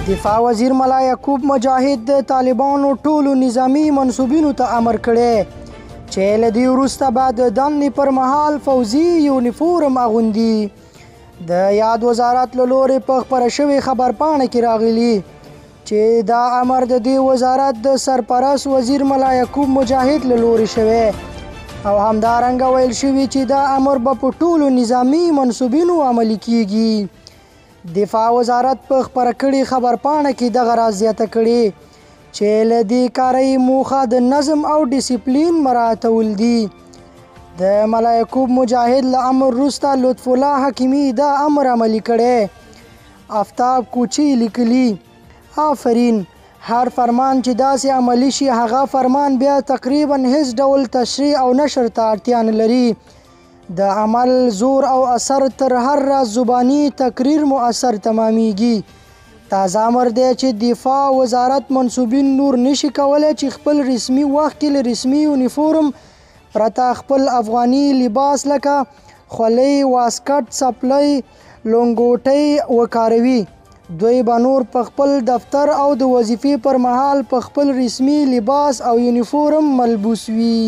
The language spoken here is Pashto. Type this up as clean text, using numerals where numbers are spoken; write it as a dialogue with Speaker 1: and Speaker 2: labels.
Speaker 1: دفاع وزیر ملا یعقوب مجاهد د طالبانو ټولو نظامی منصوبینو ته امر کړی چې له دې وروسته به د دندې پر مهال فوزي یونیفورم اغوندي. د یاد وزارت له لورې په خپره شوې خبرپاڼه کې راغلي چې دا امر د دې وزارت د سرپرست وزیر ملا یعقوب مجاهد له لورې شوی او همدارنګه ویل شوي چې دا امر به په ټولو نظامی منصوبینو عملي کیږي. دفاع وزارت په خپره کړې خبرپاڼه کې دغه راز زیاته کړې چې له دې کارۍ موخه د نظم او ډیسپلین مراعاتول دي. د ملا یعقوب مجاهد له امر وروسته لطف الله حکیمي دا امر عملي کړی. آفتاب کوچي لیکلي آفرین، هر فرمان چې داسې عملي شي هغه فرمان بیا تقریبا هیڅ ډول تشریح او نشر ته اړتیا نه لري. د عمل زور او اثر تر هر راز زبانی تقریر مؤثر تمامیږي. تازه امر دی چې دفاع وزارت منصوبین نور نشي کولی چې خپل رسمي وخت کې له رسمي یونیفورم پرته خپل افغاني لباس لکه خولۍ، واسکټ، څپلۍ، لونګوټۍ وکاروي. دوی به نور په خپل دفتر او د وظیفې پر مهال په خپل رسمي لباس او یونیفورم ملبوس وي.